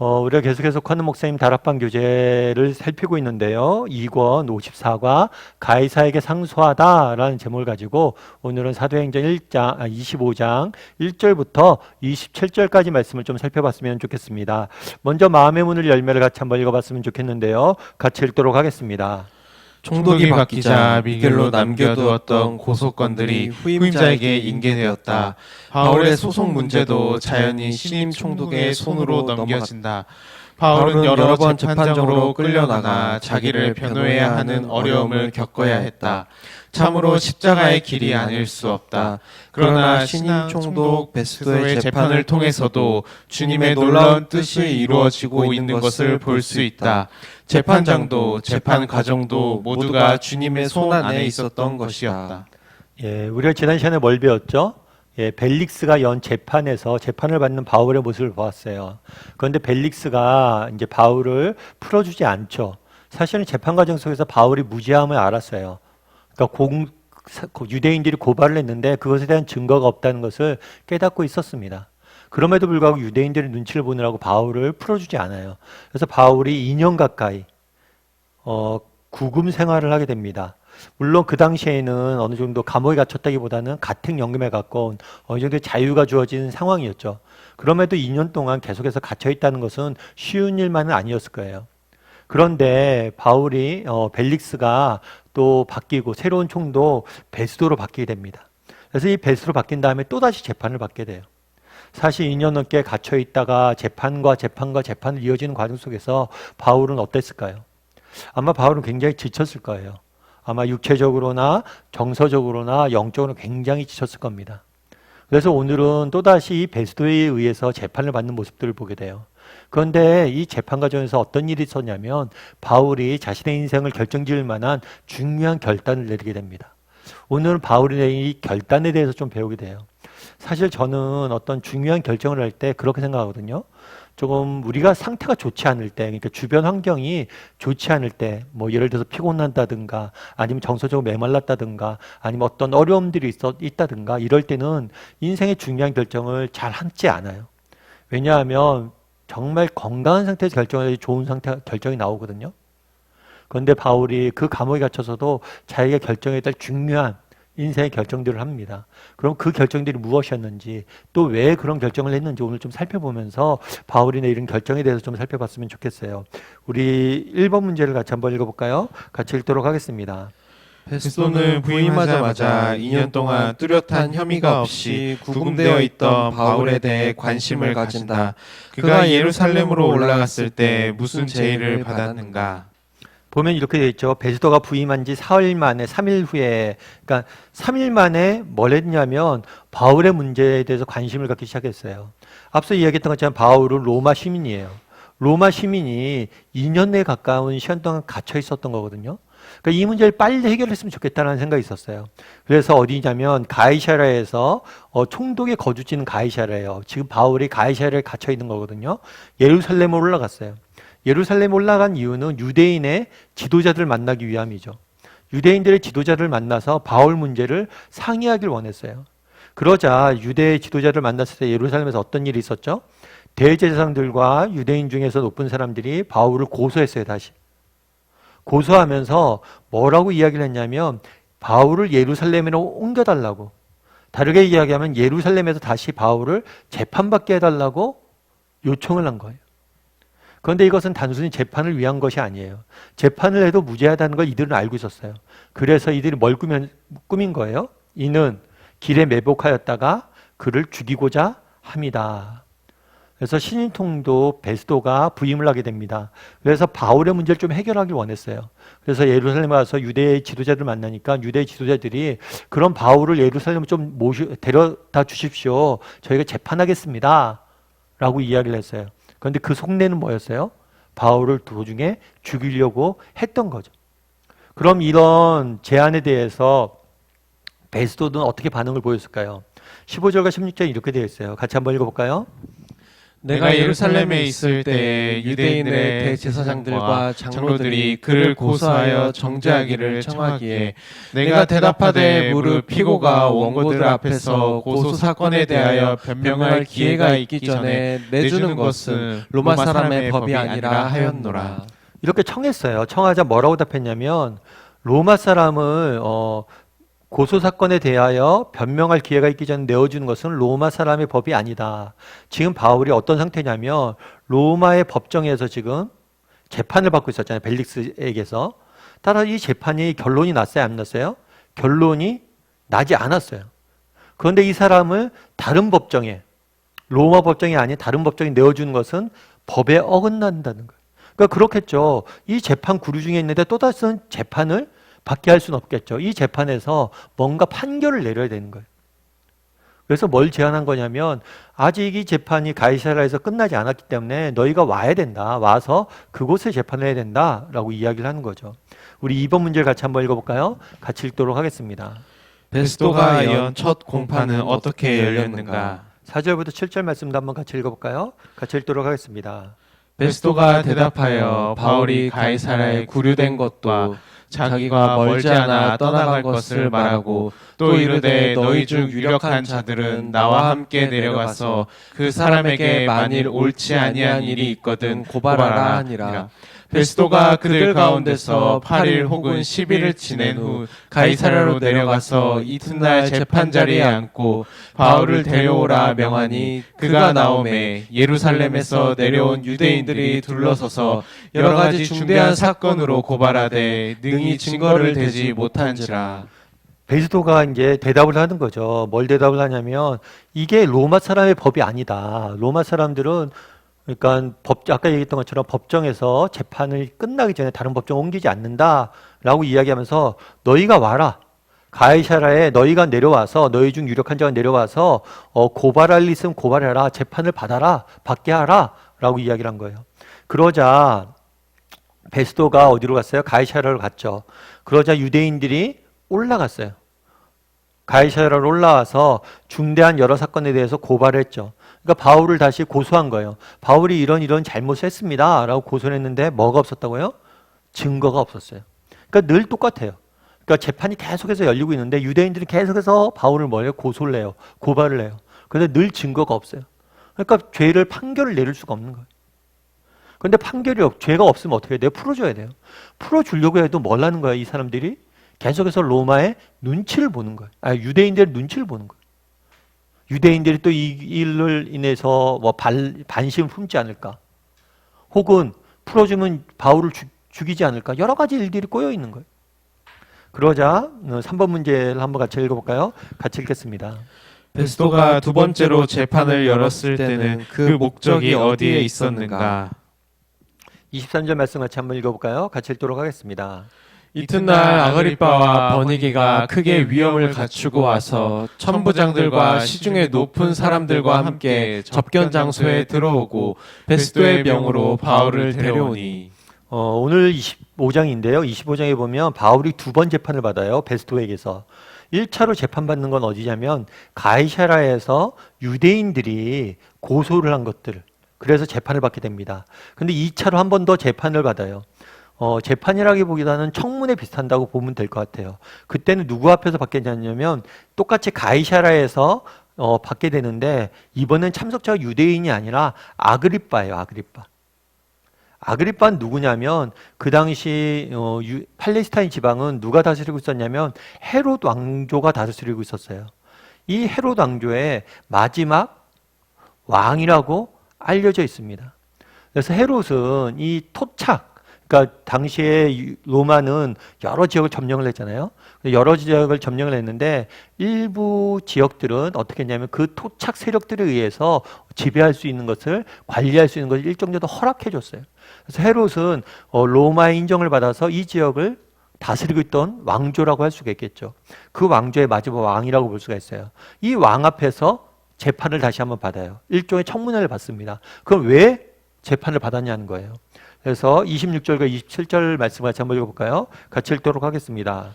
우리가 계속해서 쿼는 목사님 다락방 교재를 살피고 있는데요. 2권 54과 가이사에게 상소하다라는 제목을 가지고 오늘은 사도행전 25장 1절부터 27절까지 말씀을 좀 살펴봤으면 좋겠습니다. 먼저 마음의 문을 열매를 같이 한번 읽어봤으면 좋겠는데요. 같이 읽도록 하겠습니다. 총독이 바뀌자 미겔로 남겨두었던 고소건들이 후임자에게 인계되었다. 바울의 소송 문제도 자연히 신임 총독의 손으로 넘겨진다. 바울은 여러 번 재판정으로 끌려나가 자기를 변호해야 하는 어려움을 겪어야 했다. 참으로 십자가의 길이 아닐 수 없다. 그러나 신임 총독 베스도의 재판을 통해서도 주님의 놀라운 뜻이 이루어지고 있는 것을 볼 수 있다. 재판장도 재판 과정도 모두가 주님의 손 안에 있었던 것이었다. 우리가 지난 시간에 뭘 배웠죠? 벨릭스가 연 재판에서 재판을 받는 바울의 모습을 보았어요. 그런데 벨릭스가 이제 바울을 풀어주지 않죠. 사실은 재판 과정 속에서 바울이 무죄함을 알았어요. 그러니까 유대인들이 고발을 했는데 그것에 대한 증거가 없다는 것을 깨닫고 있었습니다. 그럼에도 불구하고 유대인들의 눈치를 보느라고 바울을 풀어주지 않아요. 그래서 바울이 2년 가까이 구금 생활을 하게 됩니다. 물론 그 당시에는 어느 정도 감옥에 갇혔다기보다는 가택연금에 가까운 어느 정도의 자유가 주어진 상황이었죠. 그럼에도 2년 동안 계속해서 갇혀있다는 것은 쉬운 일만은 아니었을 거예요. 그런데 바울이 벨릭스가 또 바뀌고 새로운 총독 베스도로 바뀌게 됩니다. 그래서 이 베스도로 바뀐 다음에 또다시 재판을 받게 돼요. 사실 2년 넘게 갇혀있다가 재판을 이어지는 과정 속에서 바울은 어땠을까요? 아마 바울은 굉장히 지쳤을 거예요. 아마 육체적으로나 정서적으로나 영적으로 굉장히 지쳤을 겁니다. 그래서 오늘은 또다시 베스도에 의해서 재판을 받는 모습들을 보게 돼요. 그런데 이 재판 과정에서 어떤 일이 있었냐면 바울이 자신의 인생을 결정지을 만한 중요한 결단을 내리게 됩니다. 오늘은 바울이 내린 이 결단에 대해서 좀 배우게 돼요. 사실 저는 어떤 중요한 결정을 할 때 그렇게 생각하거든요. 조금 우리가 상태가 좋지 않을 때, 그러니까 주변 환경이 좋지 않을 때, 뭐 예를 들어서 피곤한다든가, 아니면 정서적으로 메말랐다든가, 아니면 어떤 어려움들이 있다든가, 이럴 때는 인생의 중요한 결정을 잘 하지 않아요. 왜냐하면 정말 건강한 상태에서 결정해야지 좋은 결정이 나오거든요. 그런데 바울이 그 감옥에 갇혀서도 자기가 결정해야 될 중요한 인생의 결정들을 합니다. 그럼 그 결정들이 무엇이었는지 또 왜 그런 결정을 했는지 오늘 좀 살펴보면서 바울이 내린 결정에 대해서 좀 살펴봤으면 좋겠어요. 우리 1번 문제를 같이 한번 읽어볼까요? 같이 읽도록 하겠습니다. 베스도는 부임하자마자 2년 동안 뚜렷한 혐의가 없이 구금되어 있던 바울에 대해 관심을 가진다. 그가 예루살렘으로 올라갔을 때 무슨 제의를 받았는가? 보면 이렇게 되어 있죠. 베스도가 부임한 지 4일 만에 3일 후에, 그러니까 3일 만에 뭘 했냐면 바울의 문제에 대해서 관심을 갖기 시작했어요. 앞서 이야기했던 것처럼 바울은 로마 시민이에요. 로마 시민이 2년에 가까운 시간 동안 갇혀 있었던 거거든요. 그러니까 이 문제를 빨리 해결했으면 좋겠다는 생각이 있었어요. 그래서 어디냐면 가이사랴에서 총독의 거주지는 가이사랴예요. 지금 바울이 가이사랴에 갇혀 있는 거거든요. 예루살렘으로 올라갔어요. 예루살렘 올라간 이유는 유대인의 지도자들을 만나기 위함이죠. 유대인들의 지도자를 만나서 바울 문제를 상의하길 원했어요. 그러자 유대의 지도자를 만났을 때 예루살렘에서 어떤 일이 있었죠? 대제사장들과 유대인 중에서 높은 사람들이 바울을 고소했어요. 다시 고소하면서 뭐라고 이야기를 했냐면 바울을 예루살렘으로 옮겨달라고, 다르게 이야기하면 예루살렘에서 다시 바울을 재판받게 해달라고 요청을 한 거예요. 그런데 이것은 단순히 재판을 위한 것이 아니에요. 재판을 해도 무죄하다는 걸 이들은 알고 있었어요. 그래서 이들이 뭘 꾸민 거예요? 이는 길에 매복하였다가 그를 죽이고자 합니다. 그래서 신임 총독 베스도가 부임을 하게 됩니다. 그래서 바울의 문제를 좀 해결하길 원했어요. 그래서 예루살렘에 와서 유대의 지도자들을 만나니까 유대의 지도자들이 그럼 바울을 예루살렘에 좀 데려다 주십시오. 저희가 재판하겠습니다. 라고 이야기를 했어요. 그런데 그 속내는 뭐였어요? 바울을 도중에 죽이려고 했던 거죠. 그럼 이런 제안에 대해서 베스도는 어떻게 반응을 보였을까요? 15절과 16절이 이렇게 되어 있어요. 같이 한번 읽어볼까요? 내가 예루살렘에 있을 때 유대인의 대제사장들과 장로들이 그를 고소하여 정죄하기를 청하기에 내가 대답하되 무릇 피고가 원고들 앞에서 고소 사건에 대하여 변명할 기회가 있기 전에 내주는 것은 로마 사람의 법이 아니라 하였노라. 이렇게 청했어요. 청하자 뭐라고 답했냐면 로마 사람을 고소 사건에 대하여 변명할 기회가 있기 전에 내어주는 것은 로마 사람의 법이 아니다. 지금 바울이 어떤 상태냐면 로마의 법정에서 지금 재판을 받고 있었잖아요. 벨릭스에게서. 따라 이 재판이 결론이 났어요? 안 났어요? 결론이 나지 않았어요. 그런데 이 사람을 다른 법정에, 로마 법정이 아닌 다른 법정에 내어주는 것은 법에 어긋난다는 거예요. 그러니까 그렇겠죠. 이 재판 구류 중에 있는데 또 다른 재판을 받게 할 수는 없겠죠. 이 재판에서 뭔가 판결을 내려야 되는 거예요. 그래서 뭘 제안한 거냐면 아직 이 재판이 가이사라에서 끝나지 않았기 때문에 너희가 와야 된다. 와서 그곳에 재판을 해야 된다라고 이야기를 하는 거죠. 우리 2번 문제를 같이 한번 읽어볼까요? 같이 읽도록 하겠습니다. 베스도가 연 첫 공판은 어떻게 열렸는가? 4절부터 7절 말씀도 한번 같이 읽어볼까요? 같이 읽도록 하겠습니다. 베스도가 대답하여 바울이 가이사라에 구류된 것과 자기가 멀지 않아 떠나갈 것을 말하고 또 이르되 너희 중 유력한 자들은 나와 함께 내려가서 그 사람에게 만일 옳지 아니한 일이 있거든 고발하라 하니라. 베스도가 그들 가운데서 8일 혹은 10일을 지낸 후 가이사랴로 내려가서 이튿날 재판 자리에 앉고 바울을 데려오라 명하니 그가 나오매 예루살렘에서 내려온 유대인들이 둘러서서 여러 가지 중대한 사건으로 고발하되 능히 증거를 대지 못한지라. 베스도가 이제 대답을 하는 거죠. 뭘 대답을 하냐면 이게 로마 사람의 법이 아니다. 로마 사람들은 그러니까 아까 얘기했던 것처럼 법정에서 재판을 끝나기 전에 다른 법정 옮기지 않는다라고 이야기하면서 너희가 와라. 가이사라에 너희가 내려와서 너희 중 유력한 자가 내려와서 고발할 일 있으면 고발해라. 재판을 받아라. 받게 하라. 라고 이야기를 한 거예요. 그러자 베스도가 어디로 갔어요? 가이사라로 갔죠. 그러자 유대인들이 올라갔어요. 가이사라로 올라와서 중대한 여러 사건에 대해서 고발했죠. 그러니까 바울을 다시 고소한 거예요. 바울이 이런 잘못을 했습니다. 라고 고소를 했는데 뭐가 없었다고요? 증거가 없었어요. 그러니까 늘 똑같아요. 그러니까 재판이 계속해서 열리고 있는데 유대인들이 계속해서 바울을 뭐예요? 고소를 해요. 고발을 해요. 그런데 늘 증거가 없어요. 그러니까 죄를 판결을 내릴 수가 없는 거예요. 그런데 죄가 없으면 어떻게 해야 돼요? 풀어줘야 돼요. 풀어주려고 해도 뭘 하는 거야? 이 사람들이 계속해서 로마의 눈치를 보는 거예요. 유대인들의 눈치를 보는 거예요. 유대인들이 또 이 일을 인해서 뭐 반심을 품지 않을까? 혹은 풀어주면 바울을 죽이지 않을까? 여러 가지 일들이 꼬여 있는 거예요. 그러자 3번 문제를 한번 같이 읽어볼까요? 같이 읽겠습니다. 베스도가 두 번째로 재판을 열었을 때는 그 목적이 어디에 있었는가? 23절 말씀 같이 한번 읽어볼까요? 같이 읽도록 하겠습니다. 이튿날 아그리빠와 버니게가 크게 위험을 갖추고 와서 천부장들과 시중의 높은 사람들과 함께 접견 장소에 들어오고 베스도의 명으로 바울을 데려오니. 오늘 25장인데요. 25장에 보면 바울이 두 번 재판을 받아요. 베스도에게서. 1차로 재판받는 건 어디냐면 가이사라에서 유대인들이 고소를 한 것들. 그래서 재판을 받게 됩니다. 근데 2차로 한 번 더 재판을 받아요. 재판이라기보다는 청문회 비슷한다고 보면 될 것 같아요. 그때는 누구 앞에서 받게 되냐면 똑같이 가이사라에서 받게 되는데 이번엔 참석자가 유대인이 아니라 아그리빠예요. 아그리빠. 아그리빠는 누구냐면 그 당시 팔레스타인 지방은 누가 다스리고 있었냐면 헤롯 왕조가 다스리고 있었어요. 이 헤롯 왕조의 마지막 왕이라고 알려져 있습니다. 그래서 헤롯은 이 토착, 그러니까 당시에 로마는 여러 지역을 점령을 했잖아요. 여러 지역을 점령을 했는데 일부 지역들은 어떻게 했냐면 그 토착 세력들에 의해서 지배할 수 있는 것을 관리할 수 있는 것을 일정 정도 허락해 줬어요. 그래서 헤롯은 로마의 인정을 받아서 이 지역을 다스리고 있던 왕조라고 할 수가 있겠죠. 그 왕조의 마지막 왕이라고 볼 수가 있어요. 이 왕 앞에서 재판을 다시 한번 받아요. 일종의 청문회를 받습니다. 그럼 왜 재판을 받았냐는 거예요. 그래서 26절과 27절 말씀 같이 한번 읽어볼까요? 같이 읽도록 하겠습니다.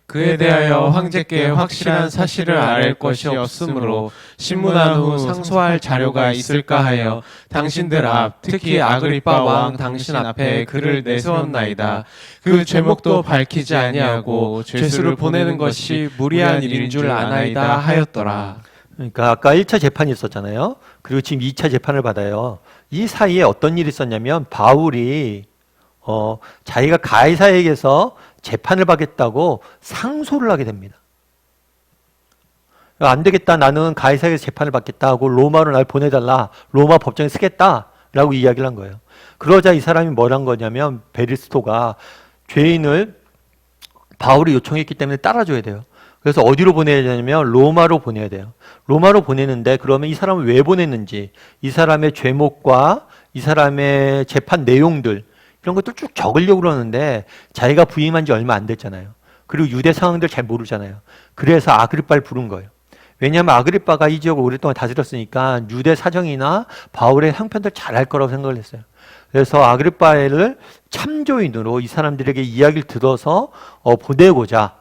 그에 대하여 황제께 확실한 사실을 알릴 것이 없으므로 신문한 후 상소할 자료가 있을까 하여 당신들 앞, 특히 아그리빠 왕 당신 앞에 글을 내세웠나이다. 그 죄목도 밝히지 아니하고 죄수를 보내는 것이 무리한 일인 줄 아나이다 하였더라. 그러니까 아까 1차 재판이 있었잖아요. 그리고 지금 2차 재판을 받아요. 이 사이에 어떤 일이 있었냐면 바울이 자기가 가이사에게서 재판을 받겠다고 상소를 하게 됩니다. 안 되겠다. 나는 가이사에게서 재판을 받겠다 하고 로마로 날 보내달라. 로마 법정에 쓰겠다라고 이야기를 한 거예요. 그러자 이 사람이 뭘 한 거냐면 베리스토가 죄인을 바울이 요청했기 때문에 따라줘야 돼요. 그래서 어디로 보내야 되냐면 로마로 보내야 돼요. 로마로 보내는데 그러면 이 사람을 왜 보냈는지, 이 사람의 죄목과 이 사람의 재판 내용들 이런 것들 쭉 적으려고 그러는데 자기가 부임한 지 얼마 안 됐잖아요. 그리고 유대 상황들 잘 모르잖아요. 그래서 아그리빠를 부른 거예요. 왜냐하면 아그리빠가 이 지역을 오랫동안 다스렸으니까 유대 사정이나 바울의 형편들 잘 알 거라고 생각을 했어요. 그래서 아그리빠를 참조인으로 이 사람들에게 이야기를 들어서 보내고자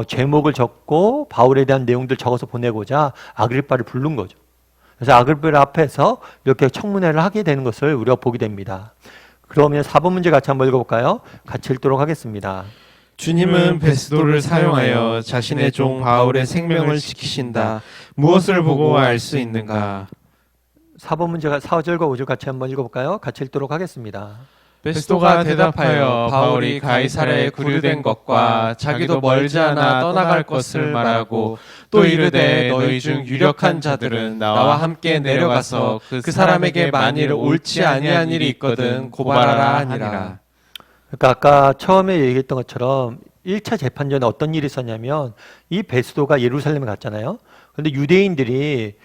제목을 적고 바울에 대한 내용들 적어서 보내고자 아그리빠를 부른 거죠. 그래서 아그리빠 앞에서 이렇게 청문회를 하게 되는 것을 우리가 보게 됩니다. 그러면 4번 문제 같이 한번 읽어볼까요? 같이 읽도록 하겠습니다. 주님은 베스도를 사용하여 자신의 종 바울의 생명을 지키신다. 무엇을 보고 알 수 있는가? 4번 문제가 4절과 5절 같이 한번 읽어볼까요? 같이 읽도록 하겠습니다. 베스도가 대답하여 바울이 가이사랴에 구류된 것과 자기도 멀지 않아 떠나갈 것을 말하고 또 이르되 너희 중 유력한 자들은 나와 함께 내려가서 그 사람에게 만일 옳지 아니한 일이 있거든 고발하라 하니라. 그러니까 아까 처음에 얘기했던 것처럼 1차 재판 전에 어떤 일이 있었냐면 이 베스도가 예루살렘에 갔잖아요. 그런데 유대인들이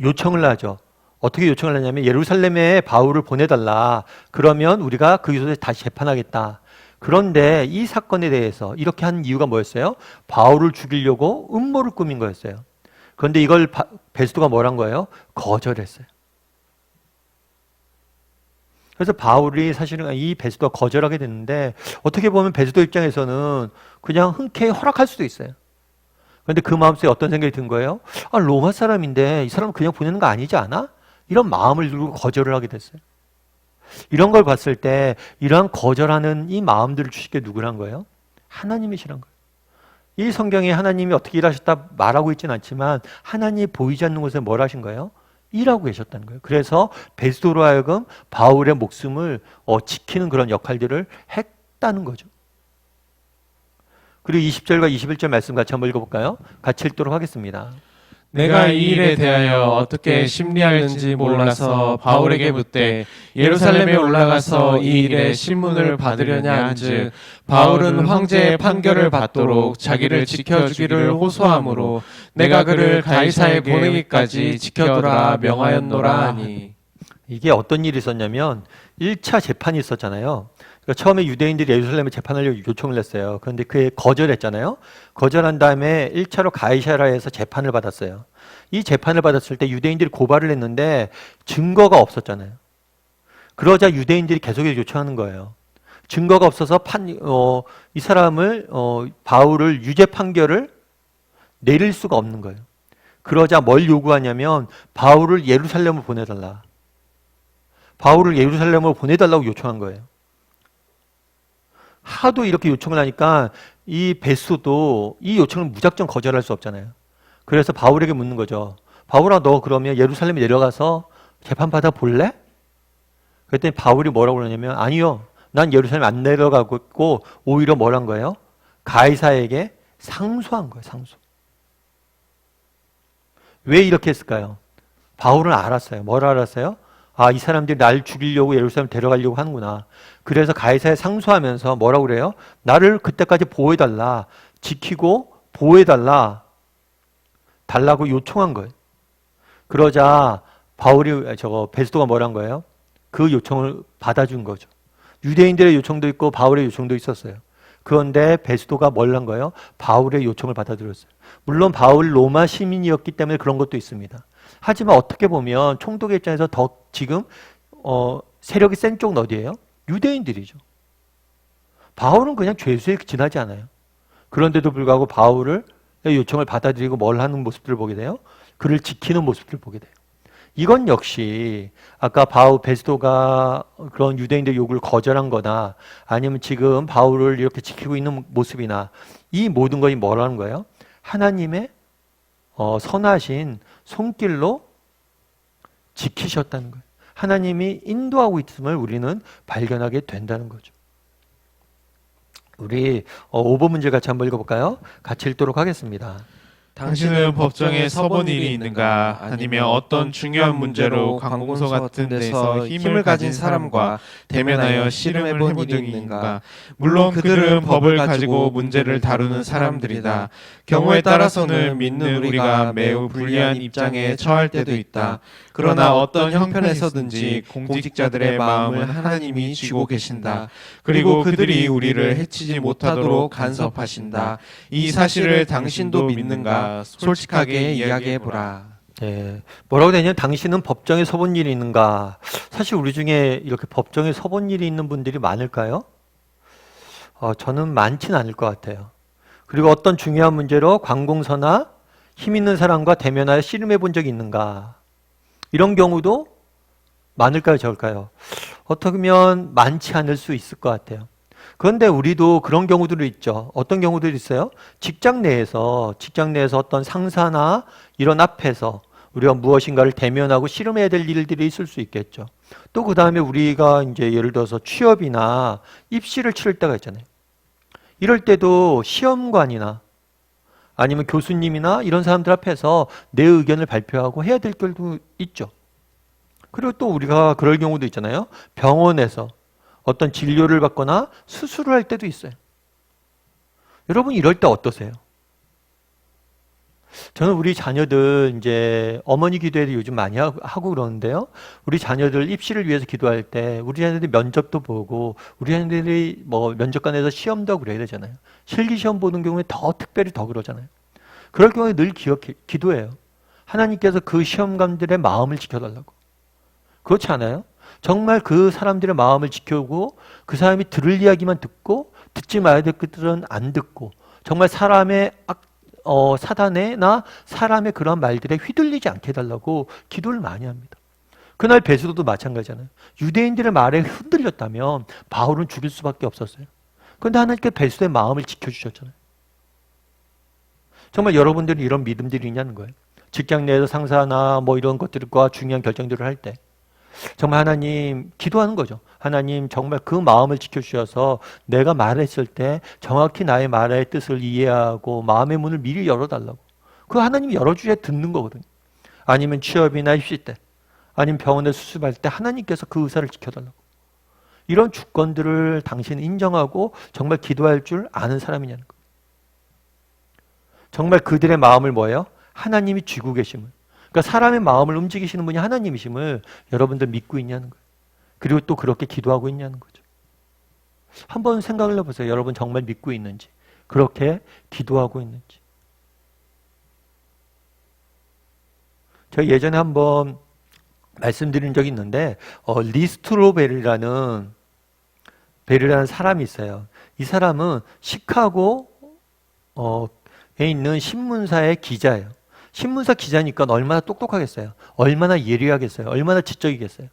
요청을 하죠. 어떻게 요청을 하냐면 예루살렘에 바울을 보내달라. 그러면 우리가 거기서 다시 재판하겠다. 그런데 이 사건에 대해서 이렇게 한 이유가 뭐였어요? 바울을 죽이려고 음모를 꾸민 거였어요. 그런데 이걸 베스도가 뭐란 거예요? 거절했어요. 그래서 바울이 사실은 이 베스도가 거절하게 됐는데 어떻게 보면 베스도 입장에서는 그냥 흔쾌히 허락할 수도 있어요. 그런데 그 마음속에 어떤 생각이 든 거예요? 로마 사람인데 이 사람은 그냥 보내는 거 아니지 않아? 이런 마음을 들고 거절을 하게 됐어요. 이런 걸 봤을 때 이러한 거절하는 이 마음들을 주신 게 누구란 거예요? 하나님이시란 거예요. 이 성경에 하나님이 어떻게 일하셨다 말하고 있지는 않지만 하나님이 보이지 않는 곳에 뭘 하신 거예요? 일하고 계셨다는 거예요. 그래서 베스도로 하여금 바울의 목숨을 지키는 그런 역할들을 했다는 거죠. 그리고 20절과 21절 말씀 같이 한번 읽어볼까요? 같이 읽도록 하겠습니다. 내가 이 일에 대하여 어떻게 심리하는지 몰라서 바울에게 묻되 예루살렘에 올라가서 이 일에 신문을 받으려냐 한즉 바울은 황제의 판결을 받도록 자기를 지켜주기를 호소하므로 내가 그를 가이사에 보내기까지 지켜두라 명하였노라 하니. 이게 어떤 일이 있었냐면 1차 재판이 있었잖아요. 그러니까 처음에 유대인들이 예루살렘에 재판하려고 요청을 했어요. 그런데 그게 거절했잖아요. 거절한 다음에 1차로 가이사랴에서 재판을 받았어요. 이 재판을 받았을 때 유대인들이 고발을 했는데 증거가 없었잖아요. 그러자 유대인들이 계속 요청하는 거예요. 증거가 없어서 이 사람을 바울을 유죄 판결을 내릴 수가 없는 거예요. 그러자 뭘 요구하냐면 바울을 예루살렘으로 보내달라. 바울을 예루살렘으로 보내달라고 요청한 거예요. 하도 이렇게 요청을 하니까 이 베스도 이 요청을 무작정 거절할 수 없잖아요. 그래서 바울에게 묻는 거죠. 바울아, 너 그러면 예루살렘에 내려가서 재판받아 볼래? 그랬더니 바울이 뭐라고 그러냐면 아니요. 난 예루살렘 안 내려가고 있고 오히려 뭐란 거예요? 가이사에게 상소한 거예요. 상소. 왜 이렇게 했을까요? 바울은 알았어요. 뭘 알았어요? 이 사람들이 날 죽이려고 예루살렘 데려가려고 하는구나. 그래서 가이사에 상소하면서 뭐라고 그래요? 나를 그때까지 보호해달라. 지키고 보호해달라. 달라고 요청한 거예요. 그러자 베스도가 뭐란 거예요? 그 요청을 받아준 거죠. 유대인들의 요청도 있고 바울의 요청도 있었어요. 그런데 베스도가 뭘 한 거예요? 바울의 요청을 받아들였어요. 물론 바울 로마 시민이었기 때문에 그런 것도 있습니다. 하지만 어떻게 보면 총독의 입장에서 더 지금 세력이 센 쪽은 어디예요? 유대인들이죠. 바울은 그냥 죄수에 지나지 않아요. 그런데도 불구하고 바울을 요청을 받아들이고 뭘 하는 모습들을 보게 돼요. 그를 지키는 모습들을 보게 돼요. 이건 역시 아까 베스도가 그런 유대인들의 요구를 거절한 거나 아니면 지금 바울을 이렇게 지키고 있는 모습이나 이 모든 것이 뭐라는 거예요? 하나님의 선하신 손길로 지키셨다는 거예요. 하나님이 인도하고 있음을 우리는 발견하게 된다는 거죠. 우리 5번 문제 같이 한번 읽어볼까요? 같이 읽도록 하겠습니다. 당신은 법정에 서본 일이 있는가? 아니면 어떤 중요한 문제로 관공서 같은 데서 힘을 가진 사람과 대면하여 씨름을 해본 적이 있는가? 물론 그들은 법을 가지고 문제를 다루는 사람들이다. 경우에 따라서는 믿는 우리가 매우 불리한 입장에 처할 때도 있다. 그러나 어떤 형편에서든지 공직자들의 마음을 하나님이 쥐고 계신다. 그리고 그들이 우리를 해치지 못하도록 간섭하신다. 이 사실을 당신도 믿는가? 솔직하게 이야기해보라. 네, 뭐라고 되냐면 당신은 법정에 서본 일이 있는가? 사실 우리 중에 이렇게 법정에 서본 일이 있는 분들이 많을까요? 저는 많지는 않을 것 같아요. 그리고 어떤 중요한 문제로 관공서나 힘 있는 사람과 대면하여 씨름해 본 적이 있는가? 이런 경우도 많을까요, 적을까요? 어떻게 보면 많지 않을 수 있을 것 같아요. 그런데 우리도 그런 경우들이 있죠. 어떤 경우들이 있어요? 직장 내에서 어떤 상사나 이런 앞에서 우리가 무엇인가를 대면하고 씨름해야 될 일들이 있을 수 있겠죠. 또 그 다음에 우리가 이제 예를 들어서 취업이나 입시를 치를 때가 있잖아요. 이럴 때도 시험관이나 아니면 교수님이나 이런 사람들 앞에서 내 의견을 발표하고 해야 될 것도 있죠. 그리고 또 우리가 그럴 경우도 있잖아요. 병원에서 어떤 진료를 받거나 수술을 할 때도 있어요. 여러분 이럴 때 어떠세요? 저는 우리 자녀들 이제 어머니 기도회도 요즘 많이 하고 그러는데요. 우리 자녀들 입시를 위해서 기도할 때 우리 자녀들이 면접도 보고 우리 자녀들이 뭐 면접관에서 시험도 하고 그래야 되잖아요. 실기시험 보는 경우에 더 특별히 더 그러잖아요. 그럴 경우에 늘 기도해요. 하나님께서 그 시험관들의 마음을 지켜달라고. 그렇지 않아요? 정말 그 사람들의 마음을 지켜오고 그 사람이 들을 이야기만 듣고 듣지 말아야 될 것들은 안 듣고 정말 사람의 사단에나 사람의 그런 말들에 휘둘리지 않게 해달라고 기도를 많이 합니다. 그날 베드로도 마찬가지잖아요. 유대인들의 말에 흔들렸다면 바울은 죽일 수밖에 없었어요. 그런데 하나님께 베드로의 마음을 지켜주셨잖아요. 정말 여러분들이 이런 믿음들이 있냐는 거예요. 직장 내에서 상사나 뭐 이런 것들과 중요한 결정들을 할 때 정말 하나님 기도하는 거죠. 하나님 정말 그 마음을 지켜주셔서 내가 말했을 때 정확히 나의 말의 뜻을 이해하고 마음의 문을 미리 열어달라고. 그 하나님이 열어주셔야 듣는 거거든요. 아니면 취업이나 입시 때 아니면 병원에 수술할 때 하나님께서 그 의사를 지켜달라고. 이런 주권들을 당신은 인정하고 정말 기도할 줄 아는 사람이냐는 거예요. 정말 그들의 마음을 뭐예요? 하나님이 쥐고 계심을. 그러니까 사람의 마음을 움직이시는 분이 하나님이심을 여러분들 믿고 있냐는 거예요. 그리고 또 그렇게 기도하고 있냐는 거죠. 한번 생각을 해보세요. 여러분 정말 믿고 있는지, 그렇게 기도하고 있는지. 제가 예전에 한번 말씀드린 적이 있는데 리스트로벨이라는 사람이 있어요. 이 사람은 시카고에 있는 신문사의 기자예요. 신문사 기자니까 얼마나 똑똑하겠어요. 얼마나 예리하겠어요. 얼마나 지적이겠어요.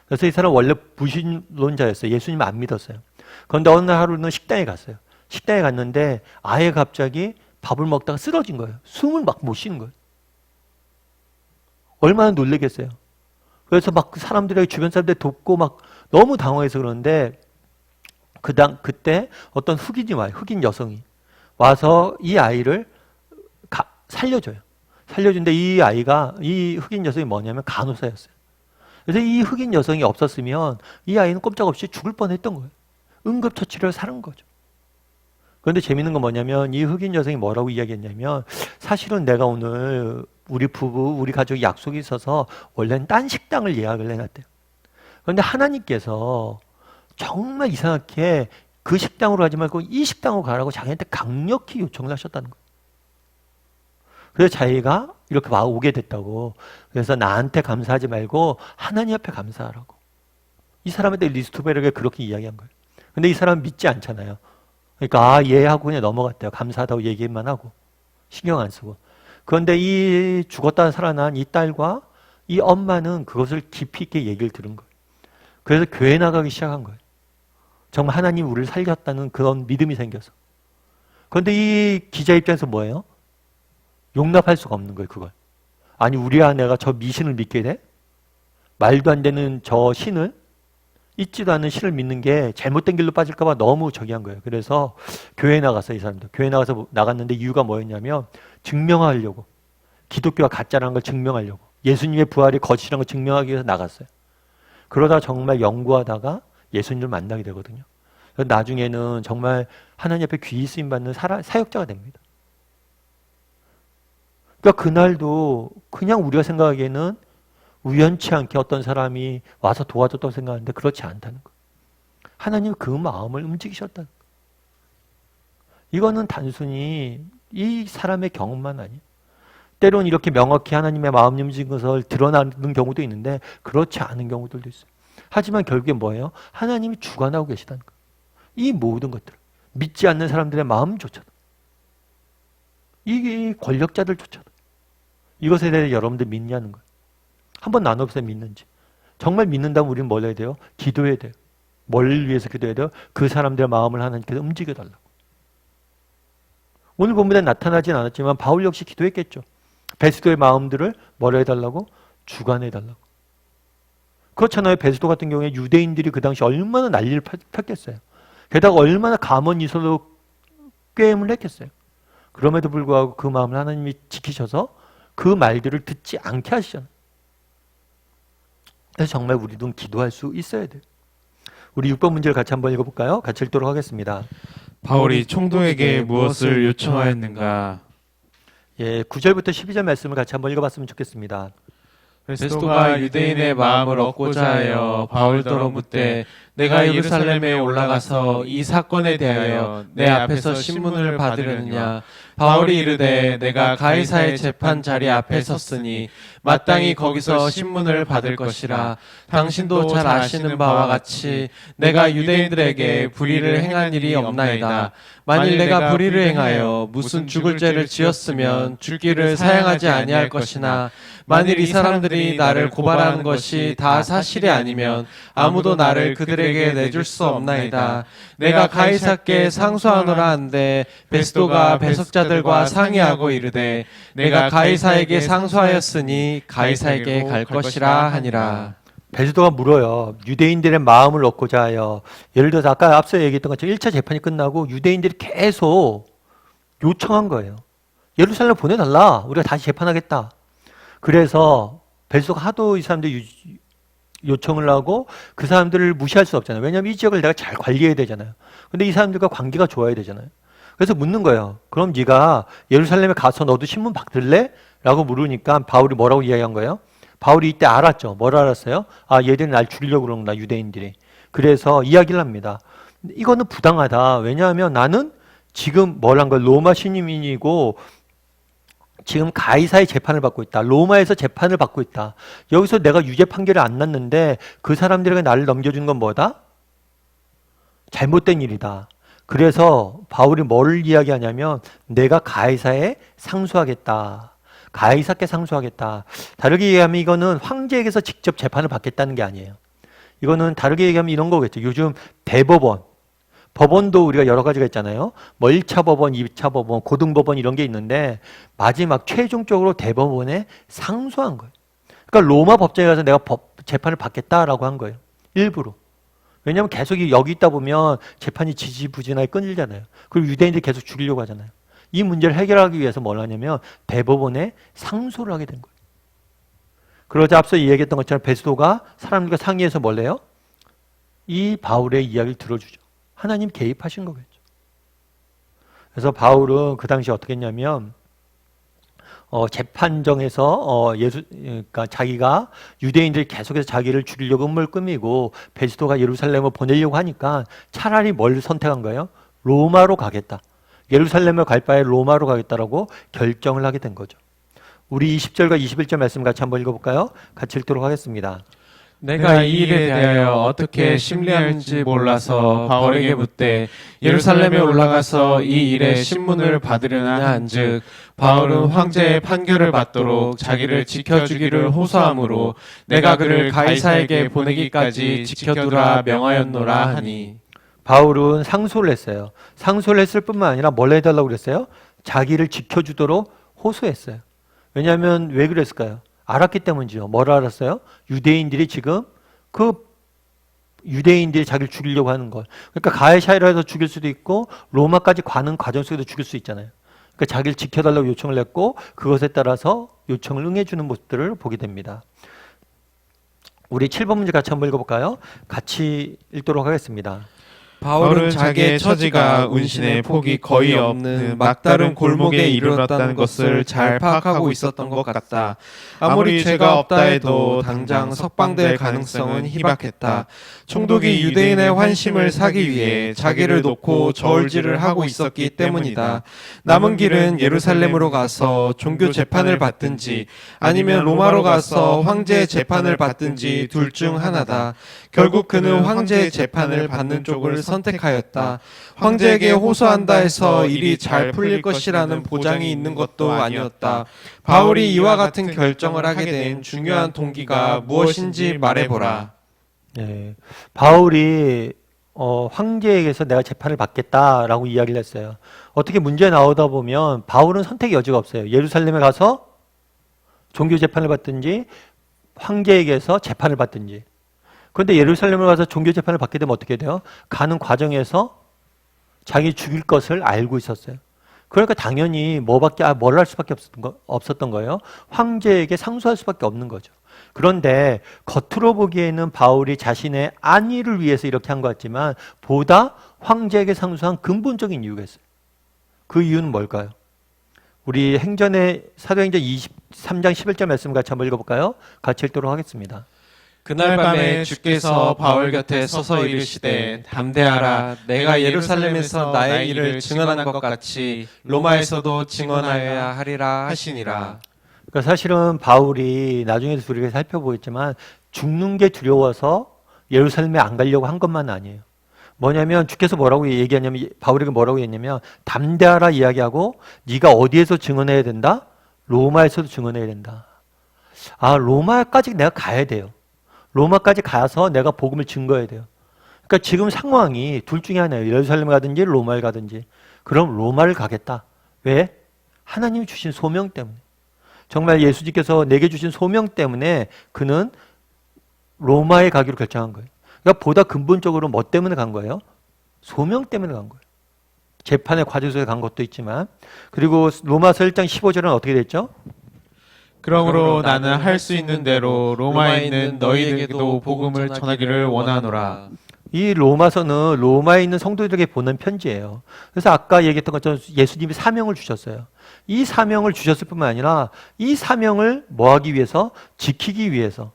그래서 이 사람 원래 불신론자였어요. 예수님 안 믿었어요. 그런데 어느 날 하루는 식당에 갔어요. 식당에 갔는데 아예 갑자기 밥을 먹다가 쓰러진 거예요. 숨을 막 못 쉬는 거예요. 얼마나 놀라겠어요. 그래서 막 사람들에게 주변 사람들 돕고 막 너무 당황해서 그러는데 그때 어떤 흑인이 와요. 흑인 여성이 와서 이 아이를 살려줘요. 살려준데 이 흑인 여성이 뭐냐면 간호사였어요. 그래서 이 흑인 여성이 없었으면 이 아이는 꼼짝없이 죽을 뻔했던 거예요. 응급처치를 사는 거죠. 그런데 재밌는 건 뭐냐면 이 흑인 여성이 뭐라고 이야기했냐면 사실은 내가 오늘 우리 부부, 우리 가족이 약속이 있어서 원래는 딴 식당을 예약을 해놨대요. 그런데 하나님께서 정말 이상하게 그 식당으로 가지 말고 이 식당으로 가라고 자기한테 강력히 요청을 하셨다는 거예요. 그래서 자기가 이렇게 막 오게 됐다고. 그래서 나한테 감사하지 말고 하나님 앞에 감사하라고. 이 사람한테 리스토벨에게 그렇게 이야기한 거예요. 근데 이 사람은 믿지 않잖아요. 그러니까 예 하고 그냥 넘어갔대요. 감사하다고 얘기만 하고 신경 안 쓰고. 그런데 이 죽었다 살아난 이 딸과 이 엄마는 그것을 깊이 있게 얘기를 들은 거예요. 그래서 교회 나가기 시작한 거예요. 정말 하나님 우리를 살렸다는 그런 믿음이 생겨서. 그런데 이 기자 입장에서 뭐예요? 용납할 수가 없는 거예요, 그걸. 아니, 우리 아내가 저 미신을 믿게 돼? 말도 안 되는 저 신을, 있지도 않은 신을 믿는 게 잘못된 길로 빠질까봐 너무 저기 한 거예요. 그래서 교회 나갔어요, 이 사람들. 교회 나가서 나갔는데 이유가 뭐였냐면 증명하려고. 기독교가 가짜라는 걸 증명하려고. 예수님의 부활이 거짓이라는 걸 증명하기 위해서 나갔어요. 그러다 정말 연구하다가 예수님을 만나게 되거든요. 나중에는 정말 하나님 앞에 귀히 쓰임 받는 사역자가 됩니다. 그러니까 그날도 그냥 우리가 생각하기에는 우연치 않게 어떤 사람이 와서 도와줬다고 생각하는데 그렇지 않다는 거. 하나님 그 마음을 움직이셨다는 거. 이거는 단순히 이 사람의 경험만 아니에요. 때로는 이렇게 명확히 하나님의 마음 움직인 것을 드러나는 경우도 있는데 그렇지 않은 경우들도 있어요. 하지만 결국에 뭐예요? 하나님이 주관하고 계시다는 거예요. 이 모든 것들. 믿지 않는 사람들의 마음조차도. 이 권력자들조차도. 이것에 대해 여러분들 믿냐는 거예요. 한번 나눠보세요, 믿는지. 정말 믿는다면 우리는 뭘 해야 돼요? 기도해야 돼요. 뭘 위해서 기도해야 돼요? 그 사람들의 마음을 하나님께서 움직여달라고. 오늘 본문에 나타나진 않았지만 바울 역시 기도했겠죠. 베스도의 마음들을 뭘 해달라고? 주관해달라고. 그렇잖아요. 베스도 같은 경우에 유대인들이 그 당시 얼마나 난리를 폈겠어요. 게다가 얼마나 가문이서도 꾀임을 했겠어요. 그럼에도 불구하고 그 마음을 하나님이 지키셔서 그 말들을 듣지 않게 하시잖아요. 그래서 정말 우리도 기도할 수 있어야 돼요. 우리 6번 문제를 같이 한번 읽어볼까요? 같이 읽도록 하겠습니다. 바울이 총독에게 무엇을 요청하였는가? 예, 9절부터 12절 말씀을 같이 한번 읽어봤으면 좋겠습니다. 베스도가 유대인의 마음을 얻고자 하여 바울더러 묻되 내가 예루살렘에 올라가서 이 사건에 대하여 내 앞에서 신문을 받으려느냐. 바울이 이르되 내가 가이사의 재판 자리 앞에 섰으니 마땅히 거기서 신문을 받을 것이라. 당신도 잘 아시는 바와 같이 내가 유대인들에게 불의를 행한 일이 없나이다. 만일 내가 불의를 행하여 무슨 죽을 죄를 지었으면 죽기를 사양하지 아니할 것이나 만일 이 사람들이 나를 고발하는 것이 다 사실이 아니면 아무도 나를 그들에게 내줄 수 없나이다. 내가 가이사께 상소하노라 한데 베스도가 배석자들과 상의하고 이르되 내가 가이사에게 상소하였으니 가이사에게 갈 것이라 하니라. 베스도가 물어요. 유대인들의 마음을 얻고자 하여. 예를 들어서 아까 앞서 얘기했던 것처럼 1차 재판이 끝나고 유대인들이 계속 요청한 거예요. 예루살렘 보내달라. 우리가 다시 재판하겠다. 그래서 베스도가 하도 이 사람들 요청을 하고 그 사람들을 무시할 수 없잖아요. 왜냐하면 이 지역을 내가 잘 관리해야 되잖아요. 근데 이 사람들과 관계가 좋아야 되잖아요. 그래서 묻는 거예요. 그럼 네가 예루살렘에 가서 너도 신문 받을래? 라고 물으니까 바울이 뭐라고 이야기한 거예요? 바울이 이때 알았죠. 뭘 알았어요? 아, 얘들이 날 죽이려고 그러는구나, 유대인들이. 그래서 이야기를 합니다. 이거는 부당하다. 왜냐하면 나는 지금 뭘 한 거야? 로마 시민이고 지금 가이사의 재판을 받고 있다. 로마에서 재판을 받고 있다. 여기서 내가 유죄 판결을 안 났는데 그 사람들에게 나를 넘겨주는 건 뭐다? 잘못된 일이다. 그래서 바울이 뭘 이야기하냐면 내가 가이사에 상소하겠다. 가이사께 상소하겠다. 다르게 얘기하면 이거는 황제에게서 직접 재판을 받겠다는 게 아니에요. 이거는 다르게 얘기하면 이런 거겠죠. 요즘 대법원, 법원도 우리가 여러 가지가 있잖아요. 뭐 1차 법원, 2차 법원, 고등법원 이런 게 있는데 마지막 최종적으로 대법원에 상소한 거예요. 그러니까 로마 법정에 가서 내가 재판을 받겠다라고 한 거예요. 일부러. 왜냐하면 계속 여기 있다 보면 재판이 지지부진하게 끊이잖아요. 그리고 유대인들이 계속 죽이려고 하잖아요. 이 문제를 해결하기 위해서 뭘 하냐면 대법원에 상소를 하게 된 거예요. 그러자 앞서 이야기했던 것처럼 베스도가 사람들과 상의해서 뭘 해요? 이 바울의 이야기를 들어주죠. 하나님 개입하신 거겠죠. 그래서 바울은 그 당시 어떻게 했냐면 재판정에서 그러니까 자기가 유대인들이 계속해서 자기를 죽이려고 음모를 꾸미고 베스도가 예루살렘을 보내려고 하니까 차라리 뭘 선택한 거예요? 로마로 가겠다. 예루살렘을 갈 바에 로마로 가겠다라고 결정을 하게 된 거죠. 우리 20절과 21절 말씀 같이 한번 읽어볼까요? 같이 읽도록 하겠습니다. 내가 이 일에 대하여 어떻게 심리하는지 몰라서 바울에게 묻되 예루살렘에 올라가서 이 일의 신문을 받으려나 한즉 바울은 황제의 판결을 받도록 자기를 지켜주기를 호소하므로 내가 그를 가이사에게 보내기까지 지켜두라 명하였노라 하니. 바울은 상소를 했어요. 상소를 했을 뿐만 아니라 뭘 해달라고 그랬어요? 자기를 지켜주도록 호소했어요. 왜냐하면 왜 그랬을까요? 알았기 때문이죠. 뭘 알았어요? 유대인들이 지금 유대인들이 자기를 죽이려고 하는 걸. 그러니까 가이사랴에서 죽일 수도 있고 로마까지 가는 과정 속에서 죽일 수 있잖아요. 그러니까 자기를 지켜달라고 요청을 했고 그것에 따라서 요청을 응해주는 모습들을 보게 됩니다. 우리 7번 문제 같이 한번 읽어볼까요? 같이 읽도록 하겠습니다. 바울은 자기의 처지가 운신의 폭이 거의 없는 막다른 골목에 이르렀다는 것을 잘 파악하고 있었던 것 같다. 아무리 죄가 없다 해도 당장 석방될 가능성은 희박했다. 총독이 유대인의 환심을 사기 위해 자기를 놓고 저울질을 하고 있었기 때문이다. 남은 길은 예루살렘으로 가서 종교 재판을 받든지 아니면 로마로 가서 황제의 재판을 받든지 둘 중 하나다. 결국 그는 황제의 재판을 받는 쪽을 선택하였다. 황제에게 호소한다 해서 일이 잘 풀릴 것이라는 보장이 있는 것도 아니었다. 바울이 이와 같은 결정을 하게 된 중요한 동기가 무엇인지 말해보라. 네, 바울이 황제에게서 내가 재판을 받겠다라고 이야기를 했어요. 어떻게 문제 나오다 보면 바울은 선택의 여지가 없어요. 예루살렘에 가서 종교 재판을 받든지 황제에게서 재판을 받든지. 그런데 예루살렘을 가서 종교 재판을 받게 되면 어떻게 돼요? 가는 과정에서 자기 죽일 것을 알고 있었어요. 그러니까 당연히 뭘 할 수밖에 없었던 거예요. 황제에게 상소할 수밖에 없는 거죠. 그런데 겉으로 보기에는 바울이 자신의 안위를 위해서 이렇게 한 것 같지만 보다 황제에게 상소한 근본적인 이유가 있어요. 그 이유는 뭘까요? 우리 사도행전 23장 11절 말씀 같이 한번 읽어볼까요? 같이 읽도록 하겠습니다. 그날 밤에 주께서 바울 곁에 서서 이르시되 담대하라 내가 예루살렘에서 나의 일을 증언한 것 같이 로마에서도 증언하여야 하리라 하시니라. 그러니까 사실은 바울이 나중에 우리가 살펴보겠지만 죽는 게 두려워서 예루살렘에 안 가려고 한 것만 아니에요. 뭐냐면 주께서 뭐라고 얘기하냐면 바울에게 뭐라고 했냐면 담대하라 이야기하고 네가 어디에서 증언해야 된다? 로마에서도 증언해야 된다. 아, 로마까지 내가 가야 돼요. 로마까지 가서 내가 복음을 증거해야 돼요. 그러니까 지금 상황이 둘 중에 하나예요. 예루살렘 가든지 로마를 가든지. 그럼 로마를 가겠다. 왜? 하나님이 주신 소명 때문에. 정말 예수님께서 내게 주신 소명 때문에 그는 로마에 가기로 결정한 거예요. 그러니까 보다 근본적으로 뭐 때문에 간 거예요? 소명 때문에 간 거예요. 재판의 과정 속에 간 것도 있지만. 그리고 로마서 1장 15절은 어떻게 됐죠? 그러므로 나는 할 수 있는 대로 로마에 있는 너희에게도 복음을 전하기를 원하노라. 이 로마서는 로마에 있는 성도들에게 보낸 편지예요. 그래서 아까 얘기했던 것처럼 예수님이 사명을 주셨어요. 이 사명을 주셨을 뿐만 아니라 이 사명을 뭐 하기 위해서? 지키기 위해서,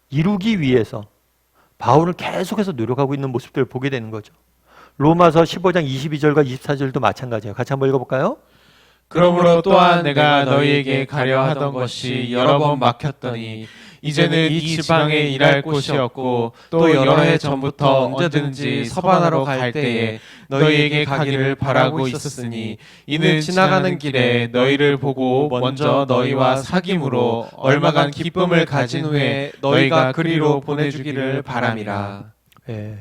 이루기 위해서 바울은 계속해서 노력하고 있는 모습들을 보게 되는 거죠. 로마서 15장 22절과 24절도 마찬가지예요. 같이 한번 읽어볼까요? 그러므로 또한 내가 너희에게 가려 하던 것이 여러 번 막혔더니 이제는 이 지방에 일할 곳이 없고 또 여러 해 전부터 언제든지 서반하러 갈 때에 너희에게 가기를 바라고 있었으니 이는 지나가는 길에 너희를 보고 먼저 너희와 사귐으로 얼마간 기쁨을 가진 후에 너희가 그리로 보내주기를 바람이라. 예.